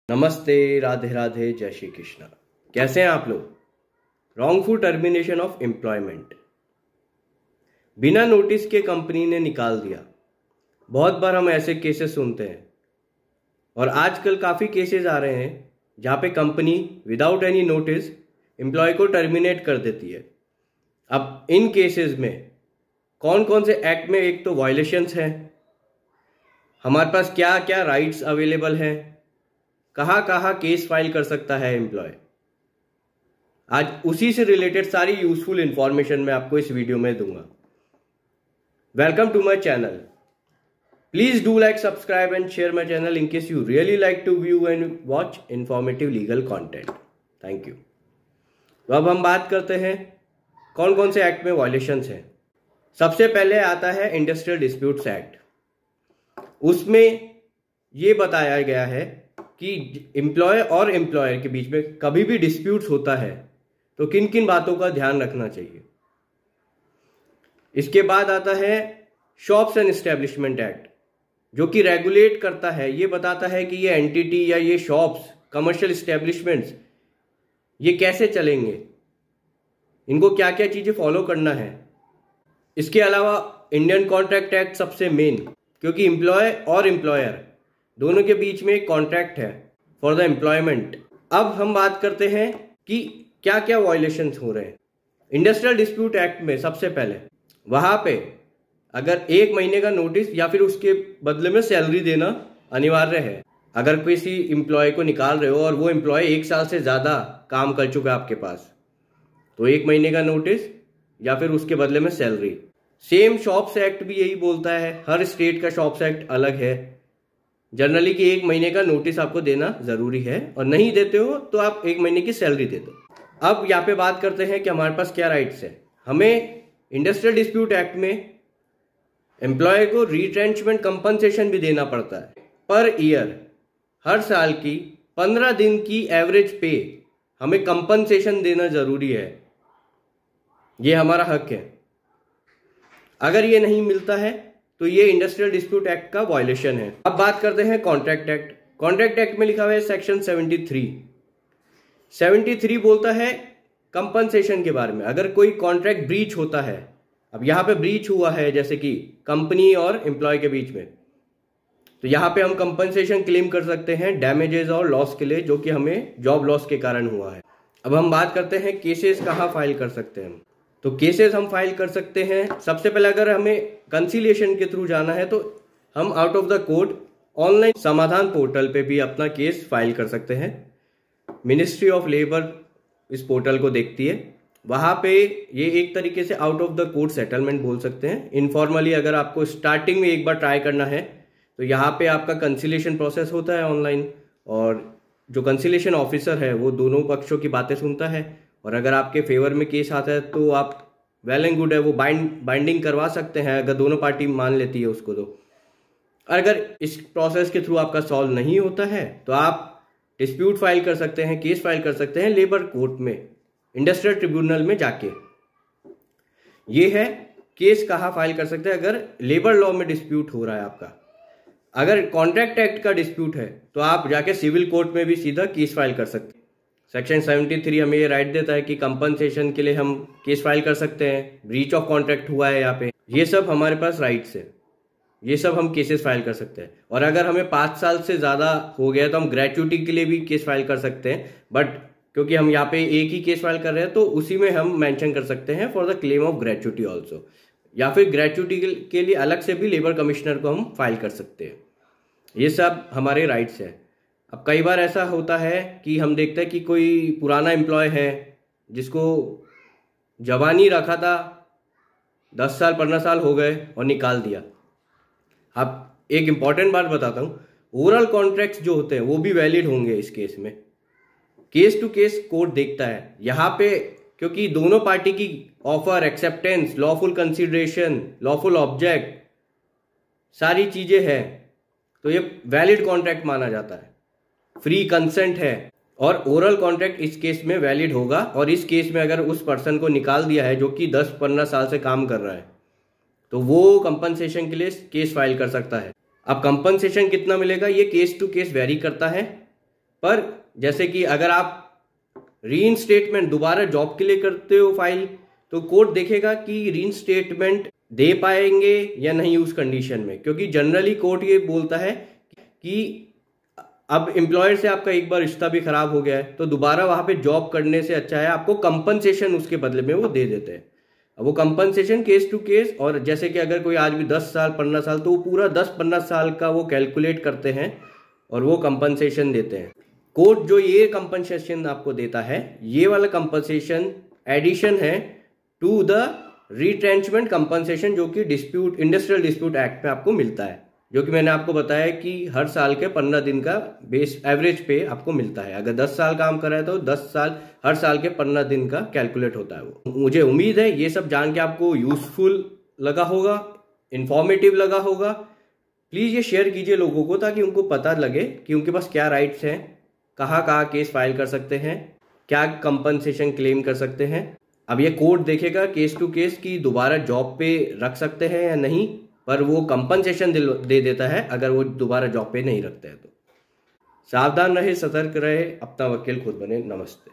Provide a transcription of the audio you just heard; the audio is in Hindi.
नमस्ते, राधे राधे, जय श्री कृष्णा। कैसे हैं आप लोग। रॉन्गफुल टर्मिनेशन ऑफ एम्प्लॉयमेंट बिना नोटिस के कंपनी ने निकाल दिया। बहुत बार हम ऐसे केसेस सुनते हैं और आजकल काफ़ी केसेस आ रहे हैं जहाँ पे company without any notice employ को टर्मिनेट कर देती है। अब इन केसेस में कौन कौन से एक्ट में एक तो वायलेशंस हैं, हमारे पास क्या क्या राइट्स अवेलेबल हैं, कहाँ कहाँ केस फाइल कर सकता है एम्प्लॉय। आज उसी से रिलेटेड सारी यूजफुल इंफॉर्मेशन मैं आपको इस वीडियो में दूंगा। Welcome to my channel. Please do like, subscribe and share my channel in case you really like to view and watch informative legal content. Thank you. तो अब हम बात करते हैं कौन कौन से एक्ट में वायलेशंस हैं। सबसे पहले आता है इंडस्ट्रियल डिस्प्यूट्स एक्ट। उसमें ये बताया गया है कि एम्प्लॉय और एम्प्लॉयर के बीच में कभी भी डिस्प्यूट्स होता है तो किन किन बातों का ध्यान रखना चाहिए। इसके बाद आता है शॉप्स एंड एस्टेब्लिशमेंट एक्ट, जो कि रेगुलेट करता है, ये बताता है कि ये एंटिटी या ये शॉप्स, कमर्शियल एस्टेब्लिशमेंट्स, ये कैसे चलेंगे, इनको क्या क्या चीज़ें फॉलो करना है। इसके अलावा इंडियन कॉन्ट्रैक्ट एक्ट सबसे मेन, क्योंकि एम्प्लॉय और एम्प्लॉयर दोनों के बीच में एक कॉन्ट्रैक्ट है फॉर द एम्प्लॉयमेंट। अब हम बात करते हैं कि क्या क्या वायलेशंस हो रहे हैं। इंडस्ट्रियल डिस्प्यूट एक्ट में सबसे पहले वहां पे अगर 1 महीने का नोटिस या फिर उसके बदले में सैलरी देना अनिवार्य है। अगर किसी एम्प्लॉय को निकाल रहे हो और वो एम्प्लॉय 1 साल से ज़्यादा काम कर चुका है आपके पास, तो 1 महीने का नोटिस या फिर उसके बदले में सैलरी। सेम शॉप्स एक्ट भी यही बोलता है। हर स्टेट का शॉप्स एक्ट अलग है। जनरली कि 1 महीने का नोटिस आपको देना जरूरी है, और नहीं देते हो तो आप 1 महीने की सैलरी दे दो। अब यहाँ पे बात करते हैं कि हमारे पास क्या राइट्स है। हमें इंडस्ट्रियल डिस्प्यूट एक्ट में एम्प्लॉय को रिट्रेंचमेंट कंपनसेशन भी देना पड़ता है। पर ईयर, हर साल की 15 दिन की एवरेज पे हमें कंपनसेशन देना जरूरी है। ये हमारा हक है। अगर ये नहीं मिलता है तो ये इंडस्ट्रियल डिस्प्यूट एक्ट का वायलेशन है। अब बात करते हैं कॉन्ट्रैक्ट एक्ट। कॉन्ट्रैक्ट एक्ट में लिखा हुआ है सेक्शन 73 बोलता है कंपनसेशन के बारे में। अगर कोई कॉन्ट्रैक्ट ब्रीच होता है, अब यहाँ पे ब्रीच हुआ है जैसे कि कंपनी और एम्प्लॉय के बीच में, तो यहाँ पे हम कंपनसेशन क्लेम कर सकते हैं डैमेजेस और लॉस के लिए, जो कि हमें जॉब लॉस के कारण हुआ है। अब हम बात करते हैं केसेस कहाँ फाइल कर सकते हैं। तो केसेस हम फाइल कर सकते हैं। सबसे पहले अगर हमें कंसीलिएशन के थ्रू जाना है तो हम out of the court online समाधान पोर्टल पे भी अपना केस फाइल कर सकते हैं। मिनिस्ट्री ऑफ लेबर इस पोर्टल को देखती है। वहाँ पे ये एक तरीके से out of the court settlement बोल सकते हैं। इनफॉर्मली अगर आपको स्टार्टिंग में एक बार ट्राई करना है तो यहाँ पे आपका कंसीलिएशन प्रोसेस होता है ऑनलाइन, और जो कंसीलिएशन ऑफिसर है वो दोनों पक्षों की बातें सुनता है, और अगर आपके फेवर में केस आता है तो आप वेल एंड गुड है, वो बाइंडिंग करवा सकते हैं अगर दोनों पार्टी मान लेती है उसको। तो अगर इस प्रोसेस के थ्रू आपका सॉल्व नहीं होता है तो आप डिस्प्यूट फाइल कर सकते हैं, केस फाइल कर सकते हैं लेबर कोर्ट में, इंडस्ट्रियल ट्रिब्यूनल में जाके। ये है केस कहाँ फाइल कर सकते हैं अगर लेबर लॉ में डिस्प्यूट हो रहा है आपका। अगर कॉन्ट्रैक्ट एक्ट का डिस्प्यूट है तो आप जाके सिविल कोर्ट में भी सीधा केस फाइल कर सकते हैं। सेक्शन 73 हमें ये राइट देता है कि कंपनसेशन के लिए हम केस फाइल कर सकते हैं। ब्रीच ऑफ कॉन्ट्रैक्ट हुआ है यहाँ पे, ये सब हमारे पास राइट्स है। ये सब हम केसेस फाइल कर सकते हैं। और अगर हमें 5 साल से ज़्यादा हो गया तो हम ग्रेच्युटी के लिए भी केस फाइल कर सकते हैं। बट क्योंकि हम यहाँ पे एक ही केस फाइल कर रहे हैं तो उसी में हम मेंशन कर सकते हैं for the claim of gratuity also, या फिर ग्रेच्युटी के लिए अलग से भी लेबर कमिश्नर को हम फाइल कर सकते हैं। ये सब हमारे राइट्स हैं। अब कई बार ऐसा होता है कि हम देखते हैं कि कोई पुराना एम्प्लॉय है जिसको जवानी रखा था, 10 साल 15 साल हो गए और निकाल दिया। अब एक इम्पॉर्टेंट बात बताता हूँ, ओरल कॉन्ट्रैक्ट्स जो होते हैं वो भी वैलिड होंगे इस केस में। केस टू केस कोर्ट देखता है यहाँ पे, क्योंकि दोनों पार्टी की offer, acceptance, lawful consideration, lawful object, सारी चीजें हैं, तो ये वैलिड कॉन्ट्रैक्ट माना जाता है। फ्री कंसेंट है और ओरल कॉन्ट्रैक्ट इस केस में वैलिड होगा। और इस केस में अगर उस पर्सन को निकाल दिया है जो कि 10-15 साल से काम कर रहा है, तो वो कंपनसेशन के लिए केस फाइल कर सकता है। अब कंपनसेशन कितना मिलेगा ये केस टू केस वेरी करता है। पर जैसे कि अगर आप रीइंस्टेटमेंट दोबारा जॉब के लिए करते हो फाइल, तो कोर्ट देखेगा कि रीइंस्टेटमेंट दे पाएंगे या नहीं उस कंडीशन में, क्योंकि जनरली कोर्ट ये बोलता है कि अब एम्प्लॉयर से आपका एक बार रिश्ता भी खराब हो गया है, तो दोबारा वहां पे जॉब करने से अच्छा है आपको कंपनसेशन उसके बदले में वो दे देते हैं। अब वो कंपनसेशन केस टू केस, और जैसे कि अगर कोई आदमी 10 साल 15 साल, तो वो पूरा 10-15 साल का वो कैलकुलेट करते हैं और वो कंपनसेशन देते हैं। कोर्ट जो ये कंपनसेशन आपको देता है, ये वाला कंपनसेशन एडिशन है टू द रिट्रेंचमेंट कंपनसेशन, जो कि डिस्प्यूट इंडस्ट्रियल डिस्प्यूट एक्ट में आपको मिलता है, जो कि मैंने आपको बताया कि हर साल के 15 दिन का बेस एवरेज पे आपको मिलता है। अगर 10 साल काम कर रहा है तो 10 साल हर साल के 15 दिन का कैलकुलेट होता है वो। मुझे उम्मीद है ये सब जान के आपको यूजफुल लगा होगा, इंफॉर्मेटिव लगा होगा। प्लीज़ ये शेयर कीजिए लोगों को, ताकि उनको पता लगे कि उनके पास क्या राइट्स हैं, कहाँ कहाँ केस फाइल कर सकते हैं, क्या कंपनसेशन क्लेम कर सकते हैं। अब ये कोर्ट देखेगा केस टू केस कि दोबारा जॉब पे रख सकते हैं या नहीं, पर वो कंपनसेशन दे देता है अगर वो दोबारा जॉब पे नहीं रखते हैं तो। सावधान रहे, सतर्क रहे, अपना वकील खुद बने। नमस्ते।